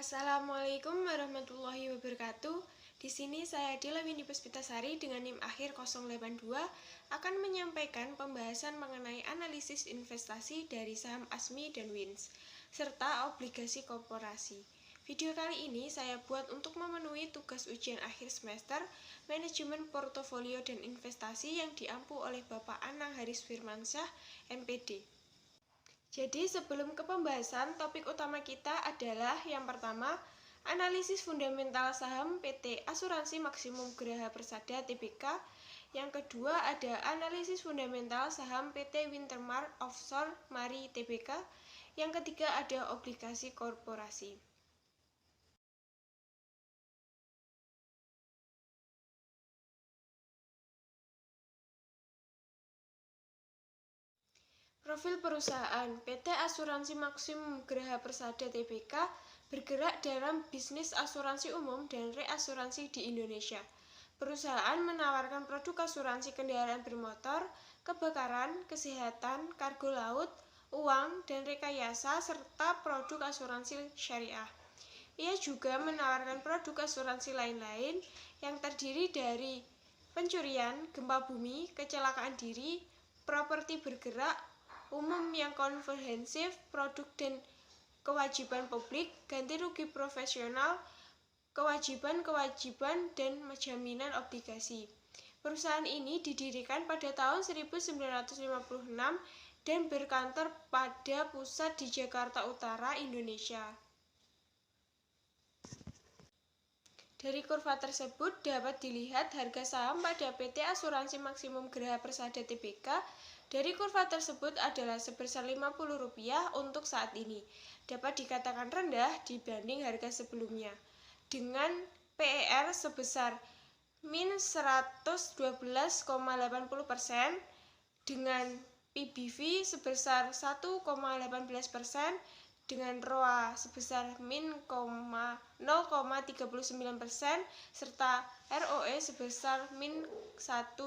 Assalamualaikum warahmatullahi wabarakatuh. Di sini saya Dila Windy Puspitasari dengan NIM akhir 082 akan menyampaikan pembahasan mengenai analisis investasi dari saham ASMI dan WINS serta obligasi korporasi. Video kali ini saya buat untuk memenuhi tugas ujian akhir semester Manajemen Portofolio dan Investasi yang diampu oleh Bapak Anang Haris Firmansyah, MPD. Jadi sebelum ke pembahasan, topik utama kita adalah yang pertama, analisis fundamental saham PT Asuransi Maksimum Geraha Persada Tbk. Yang kedua ada analisis fundamental saham PT Wintermar Offshore Mari Tbk. Yang ketiga ada obligasi korporasi. Profil perusahaan PT Asuransi Maksimum Geraha Persada Tbk bergerak dalam bisnis asuransi umum dan reasuransi di Indonesia. Perusahaan menawarkan produk asuransi kendaraan bermotor, kebakaran, kesehatan, kargo laut, uang, dan rekayasa, serta produk asuransi syariah. Ia juga menawarkan produk asuransi lain-lain yang terdiri dari pencurian, gempa bumi, kecelakaan diri, properti bergerak, umum yang komprehensif, produk dan kewajiban publik, ganti rugi profesional, kewajiban-kewajiban, dan jaminan obligasi. Perusahaan ini didirikan pada tahun 1956 dan berkantor pada pusat di Jakarta Utara, Indonesia. Dari kurva tersebut dapat dilihat harga saham pada PT Asuransi Maksimum Geraha Persada Tbk. Dari kurva tersebut adalah sebesar Rp50 untuk saat ini. Dapat dikatakan rendah dibanding harga sebelumnya. Dengan PER sebesar min 112,80%, dengan PBV sebesar 1,18%, dengan ROA sebesar min 0,39%, serta ROE sebesar min 1,09%.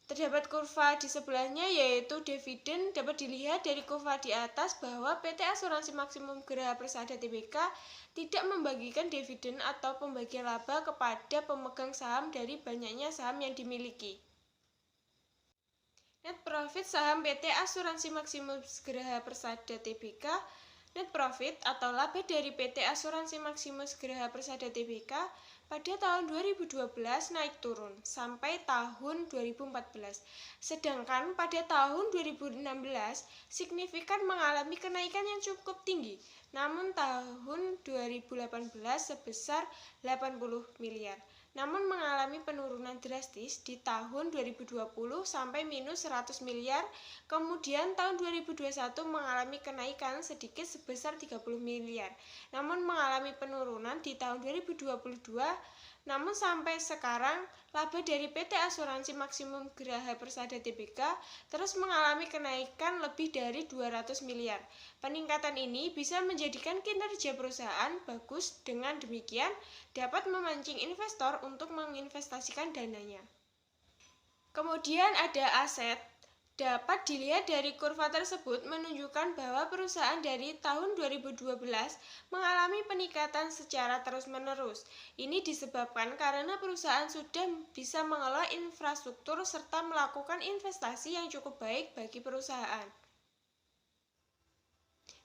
Terdapat kurva di sebelahnya yaitu dividen. Dapat dilihat dari kurva di atas bahwa PT Asuransi Maksimum Geraha Persada Tbk tidak membagikan dividen atau pembagian laba kepada pemegang saham dari banyaknya saham yang dimiliki. Net profit saham PT Asuransi Maksimum Geraha Persada Tbk. Net profit atau laba dari PT Asuransi Maksimum Geraha Persada Tbk pada tahun 2012 naik turun sampai tahun 2014. Sedangkan pada tahun 2016 signifikan mengalami kenaikan yang cukup tinggi. Namun tahun 2018 sebesar 80 miliar. Namun mengalami penurunan drastis di tahun 2020 sampai minus 100 miliar, kemudian tahun 2021 mengalami kenaikan sedikit sebesar 30 miliar, namun mengalami penurunan di tahun 2022, namun sampai sekarang laba dari PT Asuransi Maksimum Geraha Persada Tbk terus mengalami kenaikan lebih dari 200 miliar. Peningkatan ini bisa menjadikan kinerja perusahaan bagus, dengan demikian dapat memancing investor untuk menginvestasikan dananya. Kemudian ada aset. Dapat dilihat dari kurva tersebut menunjukkan bahwa perusahaan dari tahun 2012 mengalami peningkatan secara terus-menerus. Ini disebabkan karena perusahaan sudah bisa mengelola infrastruktur serta melakukan investasi yang cukup baik bagi perusahaan.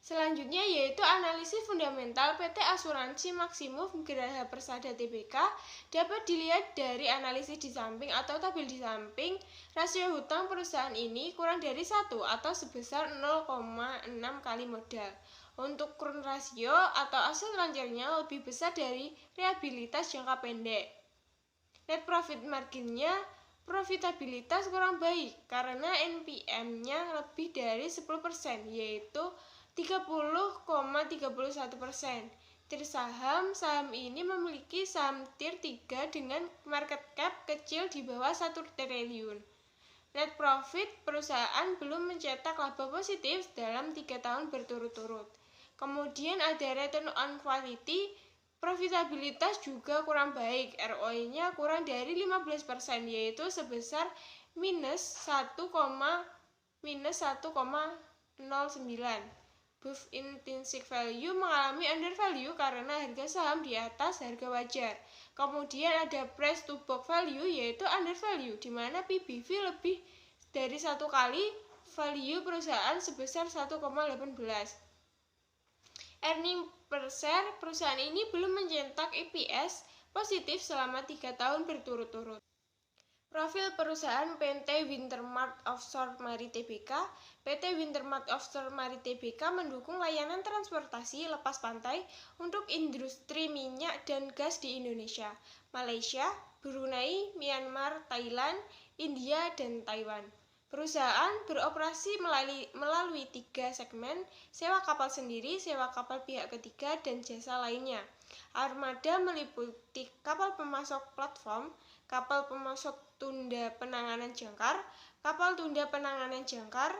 Selanjutnya yaitu analisis fundamental PT Asuransi Maksimum Geraha Persada Tbk. Dapat dilihat dari analisis di samping atau tabel di samping, rasio hutang perusahaan ini kurang dari 1 atau sebesar 0,6 kali modal. Untuk current rasio atau aset lancarnya lebih besar dari liabilitas jangka pendek. Net profit marginnya, profitabilitas kurang baik karena NPM-nya lebih dari 10%, yaitu 30,31%. Tier saham ini memiliki saham tier 3 dengan market cap kecil di bawah 1 triliun. Net profit perusahaan belum mencetak laba positif dalam 3 tahun berturut-turut. Kemudian ada return on quality, profitabilitas juga kurang baik, ROE-nya kurang dari 15%, yaitu sebesar minus 1,09. Above intrinsic value mengalami undervalue karena harga saham di atas harga wajar. Kemudian ada price to book value yaitu undervalue, di mana PBV lebih dari 1 kali value perusahaan sebesar 1,18. Earning per share, perusahaan ini belum mencetak EPS positif selama 3 tahun berturut-turut. Profil perusahaan PT Wintermark Offshore Marine Tbk. PT Wintermark Offshore Marine Tbk mendukung layanan transportasi lepas pantai untuk industri minyak dan gas di Indonesia, Malaysia, Brunei, Myanmar, Thailand, India, dan Taiwan. Perusahaan beroperasi melalui 3 segmen, sewa kapal sendiri, sewa kapal pihak ketiga, dan jasa lainnya. Armada meliputi kapal pemasok platform, kapal pemasok tunda penanganan jangkar, kapal tunda penanganan jangkar,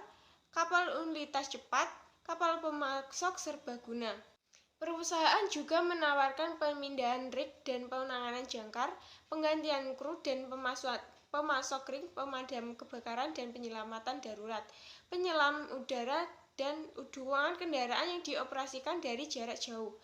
kapal unitas cepat, kapal pemasok serbaguna. Perusahaan juga menawarkan pemindahan rig dan penanganan jangkar, penggantian kru dan pemasok ring, pemadam kebakaran dan penyelamatan darurat, penyelam udara, dan dukungan kendaraan yang dioperasikan dari jarak jauh,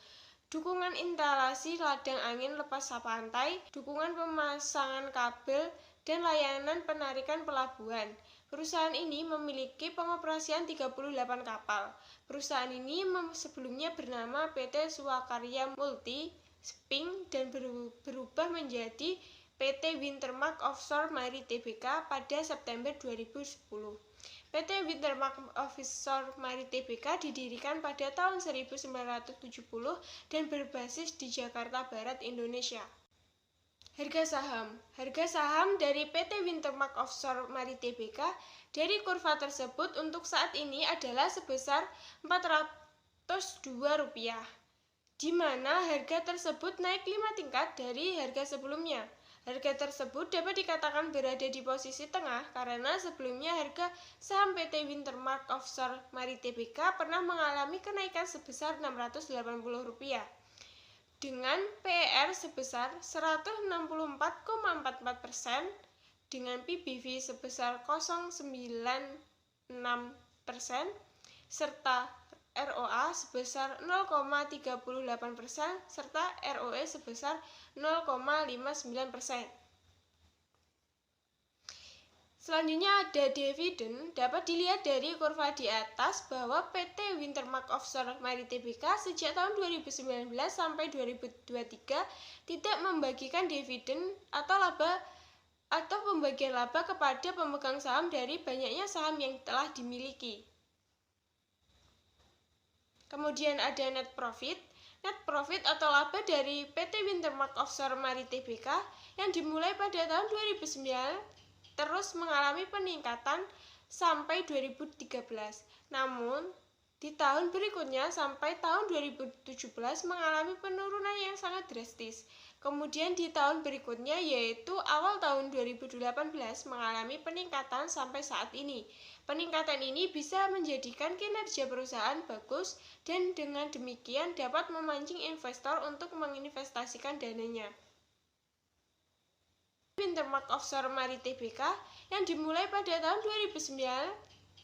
dukungan instalasi ladang angin lepas pantai, dukungan pemasangan kabel, dan layanan penarikan pelabuhan. Perusahaan ini memiliki pengoperasian 38 kapal. Perusahaan ini sebelumnya bernama PT Swakarya Multi Shipping dan berubah menjadi PT Wintermark Offshore Marine Tbk pada September 2010. PT Wintermark Offshore Marine Tbk didirikan pada tahun 1970 dan berbasis di Jakarta Barat, Indonesia. Harga saham dari PT Wintermark Offshore Marine Tbk dari kurva tersebut untuk saat ini adalah sebesar Rp402, di mana harga tersebut naik 5 tingkat dari harga sebelumnya. Harga tersebut dapat dikatakan berada di posisi tengah karena sebelumnya harga saham PT Wintermark Offshore Marine Tbk pernah mengalami kenaikan sebesar Rp680 dengan PER sebesar 164,44% dengan PBV sebesar 0,96% serta ROA sebesar 0,38% serta ROE sebesar 0,59%. Selanjutnya ada dividen. Dapat dilihat dari kurva di atas bahwa PT Wintermark Offshore Marine Tbk sejak tahun 2019 sampai 2023 tidak membagikan dividen atau pembagian laba kepada pemegang saham dari banyaknya saham yang telah dimiliki. Kemudian ada net profit. Net profit atau laba dari PT Wintermark Offshore Marine Tbk yang dimulai pada tahun 2009 terus mengalami peningkatan sampai 2013. Namun, di tahun berikutnya sampai tahun 2017 mengalami penurunan yang sangat drastis. Kemudian di tahun berikutnya yaitu awal tahun 2018 mengalami peningkatan sampai saat ini. Peningkatan ini bisa menjadikan kinerja perusahaan bagus dan dengan demikian dapat memancing investor untuk menginvestasikan dananya. Wintermark Offshore Marine Tbk yang dimulai pada tahun 2009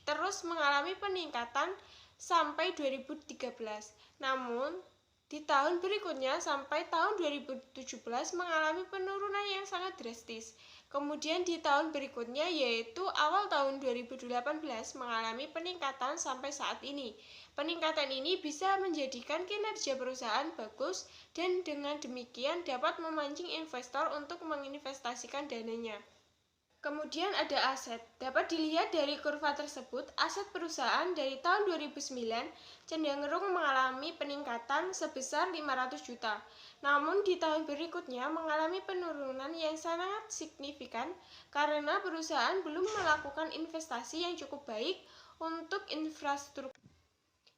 terus mengalami peningkatan sampai 2013. Namun, di tahun berikutnya sampai tahun 2017 mengalami penurunan yang sangat drastis. Kemudian di tahun berikutnya yaitu awal tahun 2018 mengalami peningkatan sampai saat ini. Peningkatan ini bisa menjadikan kinerja perusahaan bagus dan dengan demikian dapat memancing investor untuk menginvestasikan dananya. Kemudian ada aset. Dapat dilihat dari kurva tersebut, aset perusahaan dari tahun 2009 cenderung mengalami peningkatan sebesar 500 juta. Namun di tahun berikutnya mengalami penurunan yang sangat signifikan karena perusahaan belum melakukan investasi yang cukup baik untuk infrastruktur.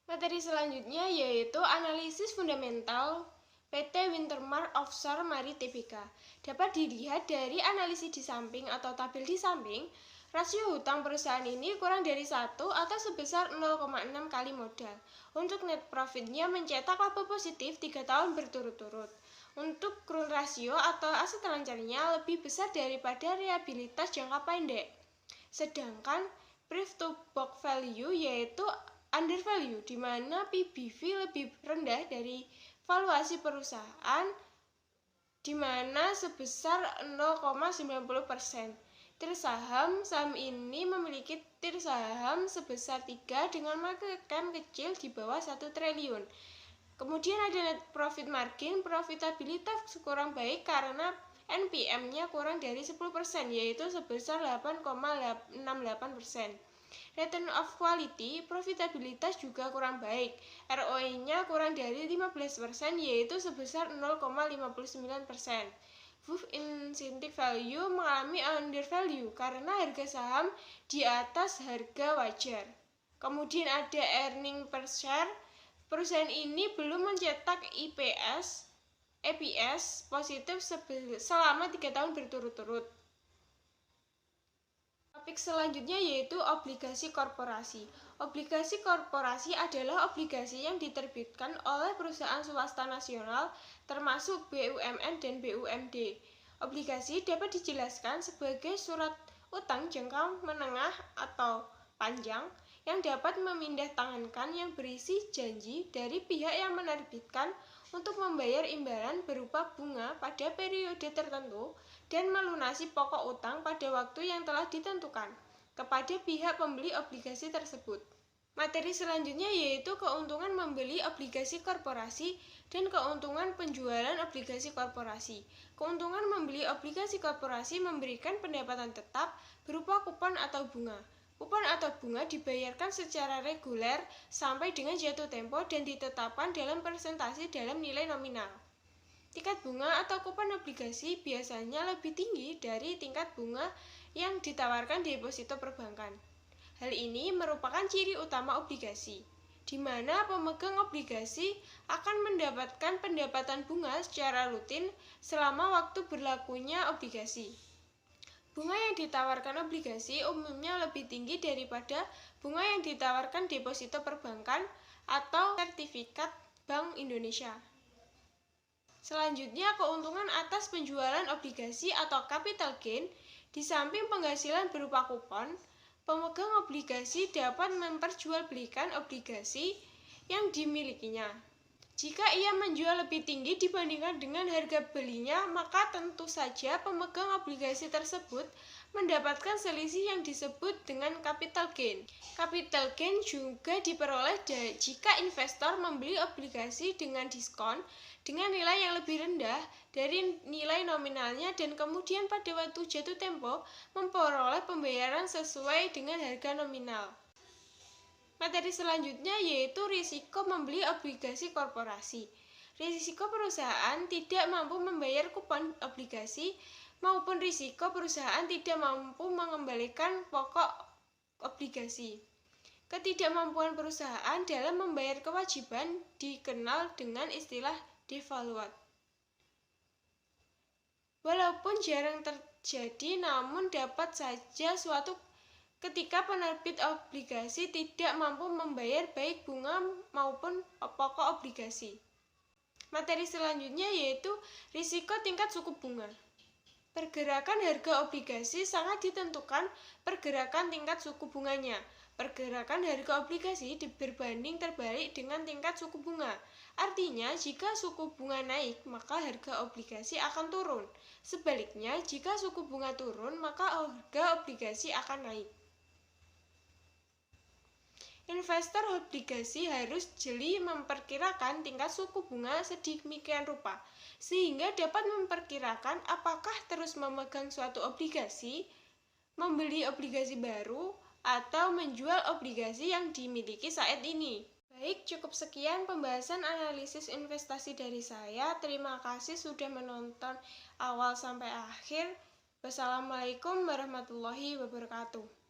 Materi selanjutnya yaitu analisis fundamental PT Wintermark Offshore Marine Tbk. Dapat dilihat dari analisis di samping atau tabel di samping, rasio hutang perusahaan ini kurang dari 1 atau sebesar 0,6 kali modal. Untuk net profitnya mencetak laba positif 3 tahun berturut-turut. Untuk current ratio atau aset lancarnya lebih besar daripada liabilitas jangka pendek. Sedangkan price to book value yaitu undervalue, di mana PBV lebih rendah dari valuasi perusahaan, di mana sebesar 0,90%. Tir saham ini memiliki tir saham sebesar 3 dengan market cap kecil di bawah 1 triliun. Kemudian ada net profit margin, profitabilitas kurang baik karena NPM-nya kurang dari 10%, yaitu sebesar 8,68%. Return of quality, profitabilitas juga kurang baik. ROE-nya kurang dari 15%, yaitu sebesar 0,59%. Book incentive value mengalami undervalue karena harga saham di atas harga wajar. Kemudian ada earning per share. Perusahaan ini belum mencetak EPS positif selama 3 tahun berturut-turut. Topik selanjutnya yaitu obligasi korporasi. Obligasi korporasi adalah obligasi yang diterbitkan oleh perusahaan swasta nasional termasuk BUMN dan BUMD. Obligasi dapat dijelaskan sebagai surat utang jangka menengah atau panjang yang dapat memindahtangankan yang berisi janji dari pihak yang menerbitkan untuk membayar imbalan berupa bunga pada periode tertentu dan melunasi pokok utang pada waktu yang telah ditentukan kepada pihak pembeli obligasi tersebut. Materi selanjutnya yaitu keuntungan membeli obligasi korporasi dan keuntungan penjualan obligasi korporasi. Keuntungan membeli obligasi korporasi memberikan pendapatan tetap berupa kupon atau bunga. Kupon atau bunga dibayarkan secara reguler sampai dengan jatuh tempo dan ditetapkan dalam persentase dalam nilai nominal. Tingkat bunga atau kupon obligasi biasanya lebih tinggi dari tingkat bunga yang ditawarkan deposito perbankan. Hal ini merupakan ciri utama obligasi, di mana pemegang obligasi akan mendapatkan pendapatan bunga secara rutin selama waktu berlakunya obligasi. Bunga yang ditawarkan obligasi umumnya lebih tinggi daripada bunga yang ditawarkan deposito perbankan atau sertifikat Bank Indonesia. Selanjutnya, keuntungan atas penjualan obligasi atau capital gain. Di samping penghasilan berupa kupon, pemegang obligasi dapat memperjualbelikan obligasi yang dimilikinya. Jika ia menjual lebih tinggi dibandingkan dengan harga belinya, maka tentu saja pemegang obligasi tersebut mendapatkan selisih yang disebut dengan capital gain. Capital gain juga diperoleh jika investor membeli obligasi dengan diskon dengan nilai yang lebih rendah dari nilai nominalnya dan kemudian pada waktu jatuh tempo memperoleh pembayaran sesuai dengan harga nominal. Materi selanjutnya yaitu risiko membeli obligasi korporasi. Risiko perusahaan tidak mampu membayar kupon obligasi maupun risiko perusahaan tidak mampu mengembalikan pokok obligasi. Ketidakmampuan perusahaan dalam membayar kewajiban dikenal dengan istilah default. Walaupun jarang terjadi, namun dapat saja suatu ketika penerbit obligasi tidak mampu membayar baik bunga maupun pokok obligasi. Materi selanjutnya yaitu risiko tingkat suku bunga. Pergerakan harga obligasi sangat ditentukan pergerakan tingkat suku bunganya. Pergerakan harga obligasi berbanding terbalik dengan tingkat suku bunga. Artinya, jika suku bunga naik, maka harga obligasi akan turun. Sebaliknya, jika suku bunga turun, maka harga obligasi akan naik. Investor obligasi harus jeli memperkirakan tingkat suku bunga sedemikian rupa, sehingga dapat memperkirakan apakah terus memegang suatu obligasi, membeli obligasi baru, atau menjual obligasi yang dimiliki saat ini. Baik, cukup sekian pembahasan analisis investasi dari saya. Terima kasih sudah menonton awal sampai akhir. Wassalamualaikum warahmatullahi wabarakatuh.